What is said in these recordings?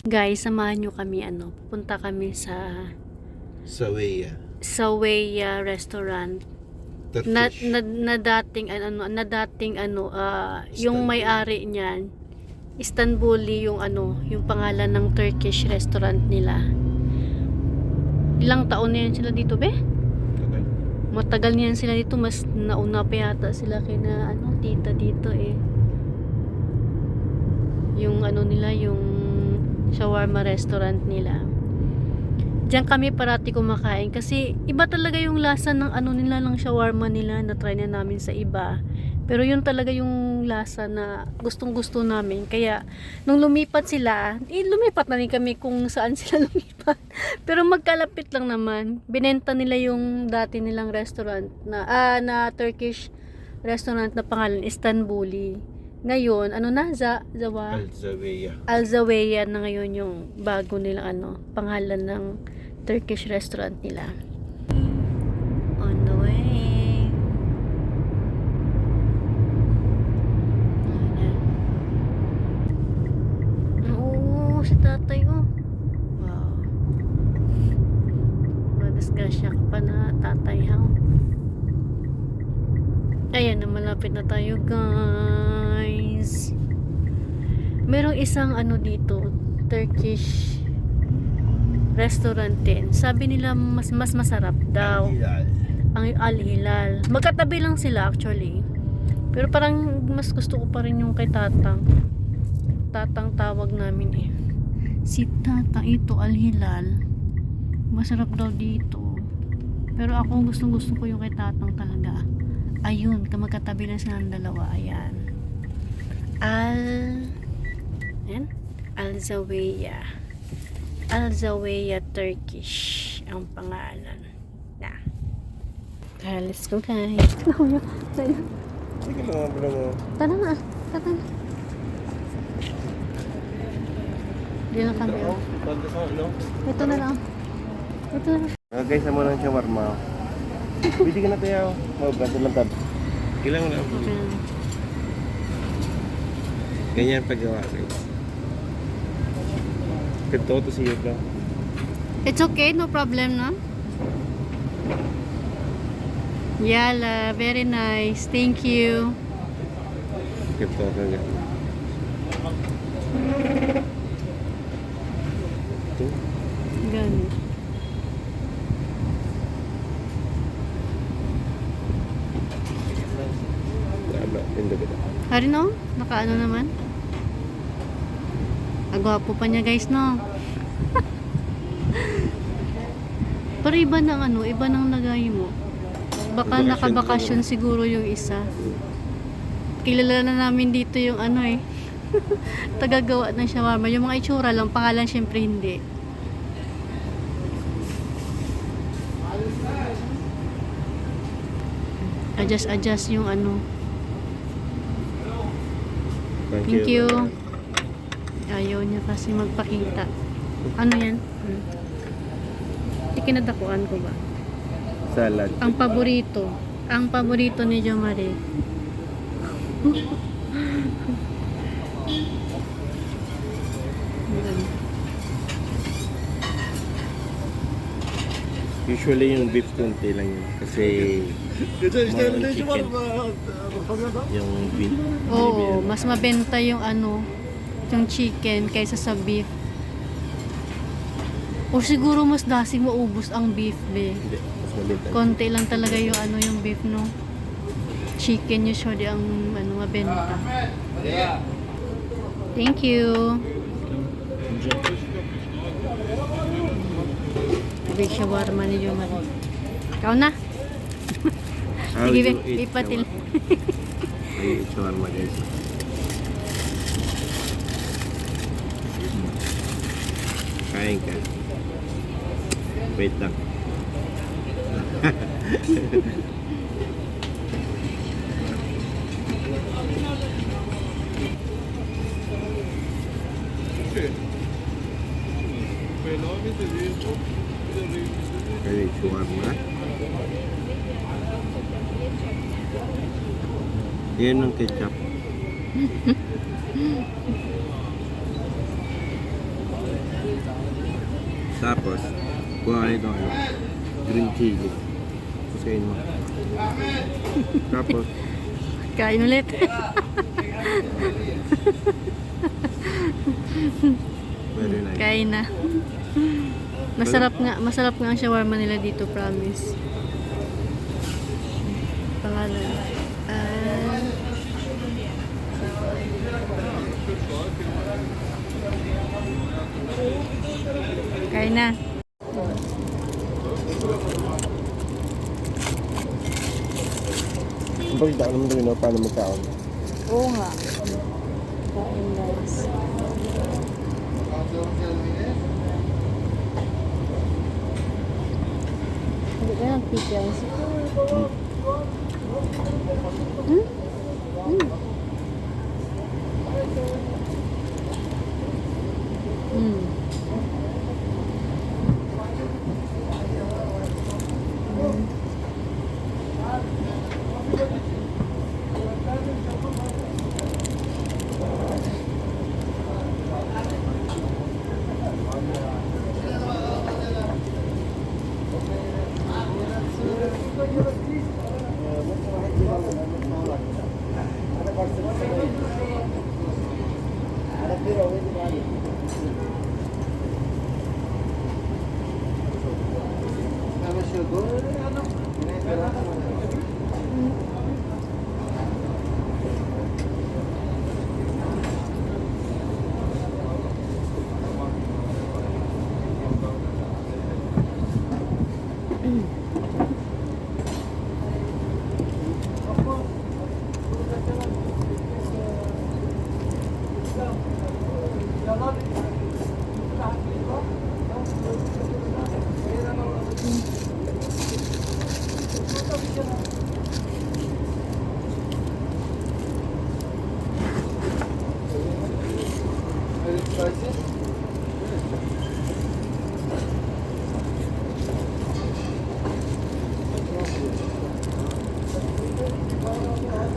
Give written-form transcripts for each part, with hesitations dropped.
Guys, samahan nyo kami pupunta kami sa Saweya restaurant na, Turkish. na dating yung Istanbul. may-ari niyan Istanbuli yung pangalan ng Turkish restaurant nila. Ilang taon na yan sila dito, be? Okay. Matagal na yan sila dito, mas nauna pa yata sila kina tita dito eh. Yung nila, yung shawarma restaurant nila. Diyan kami parati kumakain kasi iba talaga yung lasa ng nila, ng shawarma nila. Na try na namin sa iba, pero yun talaga yung lasa na gustong gusto namin. Kaya nung lumipat sila, lumipat na rin kami kung saan sila lumipat. Pero magkalapit lang naman. Binenta nila yung dati nilang restaurant na Turkish restaurant na pangalan Istanbuli. Ngayon Zawa Al-Zaweya na ngayon yung bago nilang pangalan ng Turkish restaurant nila. On the way. Oo, si tatay oh. Wow. Madisgrasya ka pa na tatay ha. Ayan na, malapit na tayo guys. Merong isang dito, Turkish restaurant din. Sabi nila mas masarap daw. Ang Al-Hilal. Magkatabi lang sila actually. Pero parang mas gusto ko pa rin yung kay Tatang. Tatang tawag namin eh. Si Tatang ito, Al-Hilal. Masarap daw dito. Pero ako gusto ko yung kay Tatang talaga. Ayun, magkatabi lang sila ng dalawa. Ayan. Al-Zaweya. Al-Zaweya Turkish ang pangalan. Tara, let's go guys. Sige mo, bro mo. Tara na. Hindi na kami. Ito na lang. Guys, sama ng shawarma. Bili ka na tayo. Ganto lang tab. Kailangan na. Okay. Ganyan paggawa guys. Ganto to siya ka. It's okay, no problem na. Yala, very nice. Thank you. Ganto ka nga. Ito. Ganun. Tama, hindi kita. Hari no? Nakaano naman? Agwapo pa niya guys no? Pero iba ng lagay mo. Baka Bakasyon nakabakasyon siguro yung isa. Kilala na namin dito yung tagagawa ng shawarma. Yung mga itsura lang, pangalan syempre hindi. Adjust yung Thank you. Ayaw niya kasi magpakita. Ano yan? Ikinadakuan ko ba? Salad. Ang paborito ni Jo Marie. Usually yung beef konti lang yun. Kasi more on chicken. Yung beef. Oo, mas mabenta yung yung chicken kaysa sa beef. O siguro mas dasing maubos ang beef, be. Hindi, mas mabenta. Konti lang talaga yung yung beef, no? Chicken usually ang mabenta. Thank you. Big shawarma ni Jo Marie. Ikaw na. How Sige, you eat ipatil. shawarma? I eat shawarma guys. Kain ka. Wait lang. Kaya shawarma. Yan ang ketchup. Tapos, kuha ka nito ano, green chili. Tapos kain mo. Tapos, Kain ulit. very nice. Kain na. Masarap nga ang shawarma nila dito, promise. Pangalan. Kain na. Bakit ako naman rin paano magkaon? Oo nga. Kain guys. Hindi ka ng pickles. Hmm? Hmm. Hmm.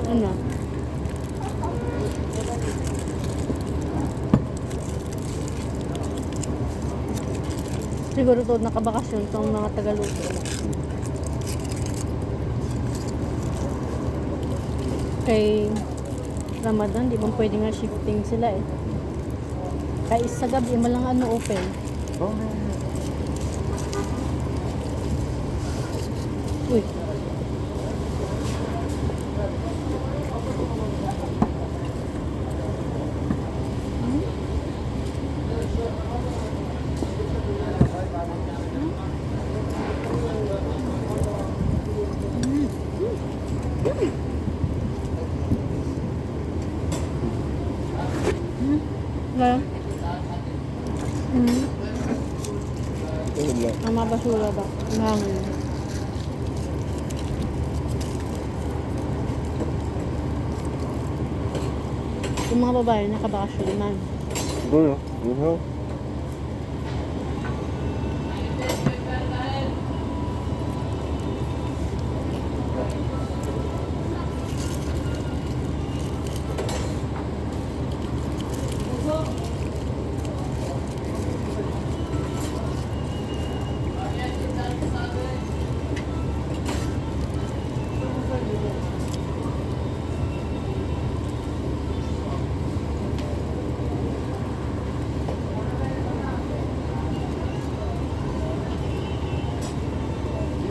Ano? Siguro to nakabakasyon tong mga Tagaluto. Kay Ramadan, di ba pwede nga shifting sila eh. Kaya sa gabi, malang ano open. Oh, Uy. Wala. ayun lang. Ang mga basura ba? Ang hangin. Yung mga babae nakabakasyon man. Siguro, yun ho.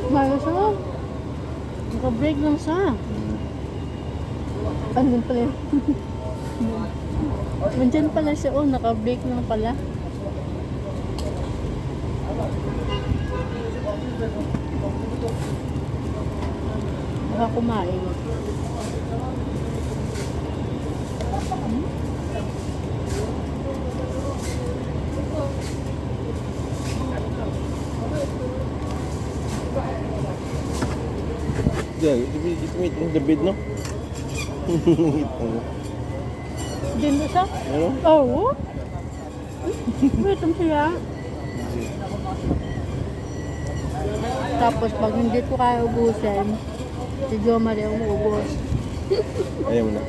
Malas siya. Naka-break lang siya. Andun pala yun. Nandyan pala siya. Oh, naka-break lang pala. Baka kumain. Yeah, you can eat in the bed, no? Diyan na siya? Ano? Oo. Gutom siya. Tapos pag hindi ko kaya ubusin, si Jo Maria umuubos. Ayaw mo na.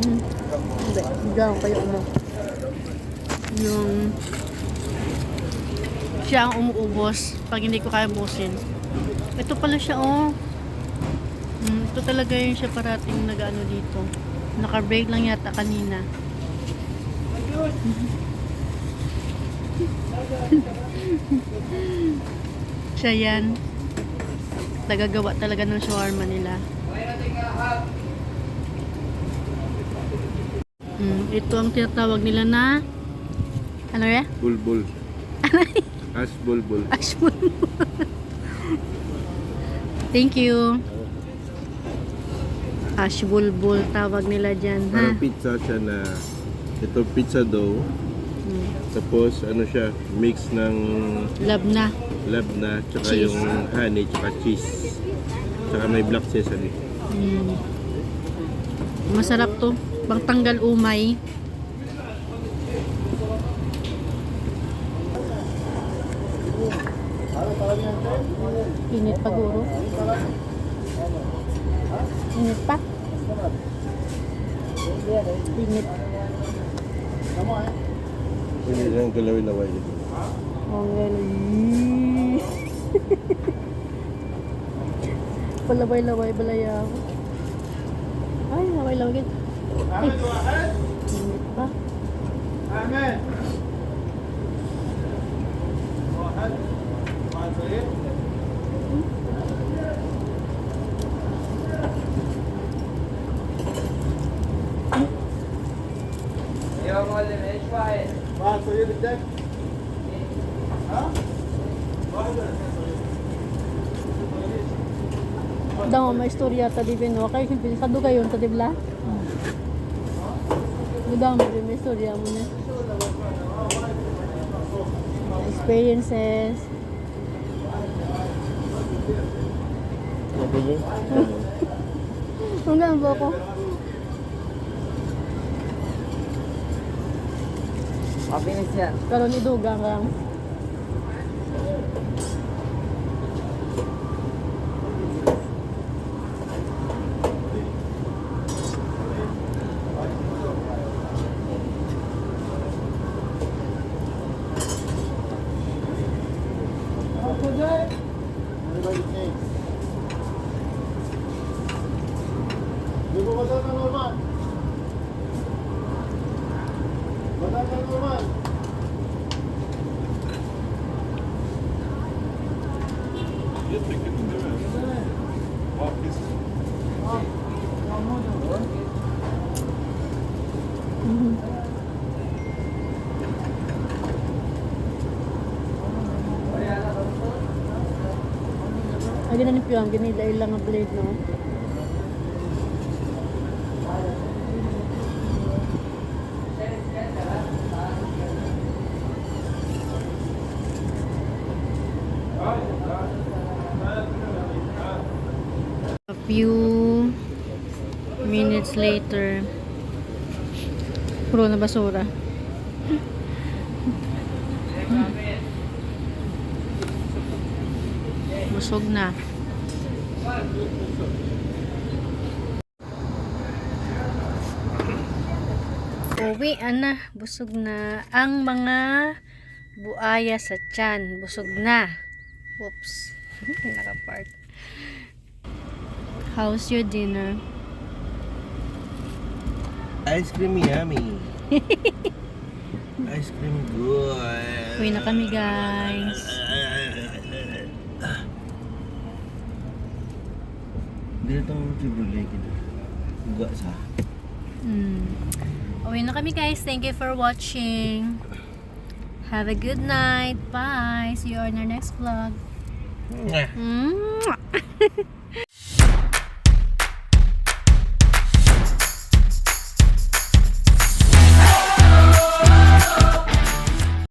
Hindi, diyan kayo ano. Yung siya ang umuubos pag hindi ko kaya busin. Ito pala siya, oh. Ito talaga yung siya parating nag-ano dito. Naka-break lang yata kanina. Siya yan. Nagagawa talaga ng shawarma nila. Ito ang tinatawag nila na ano ya? Bulbul. As bulbul. Ashbul. Thank you. Ashbulbul tawag nila dyan, ha? Parang pizza siya na ito pizza dough. Tapos ano siya, mix ng Labna. labna, tsaka Cheese. yung honey, tsaka cheese. Tsaka may black sesame. Masarap to. Bang tanggal umay. Init pa guro. Init pa. Init. Hindi lang galawin-laway. Oh, galing. Palaway-laway balaya ako. Ay, laway-laway. Ay, init pa. Amen. بعد صغير بدك؟ ها؟ Daw may istorya ta di bino kay kado kayo ta dibla. Daw may istorya mo na. Experiences. Hanggang ba ko? Mapinis yan. Karon idugang lang. Di ko badal na normal. Badal na normal. Ay ganun yung ginila ilang nga blade no. A few minutes later, puro na basura. Busog na. Uwi na, busog na. Ang mga buaya sa tiyan, busog na. Whoops. Nakapark. How's your dinner? Ice cream yummy. Ice cream good. Uwi na kami guys. Dito itong Chevrolet gitu. Buga sa. Uwi na kami guys. Thank you for watching. Have a good night. Bye. See you on our next vlog. Mwah. Mwah.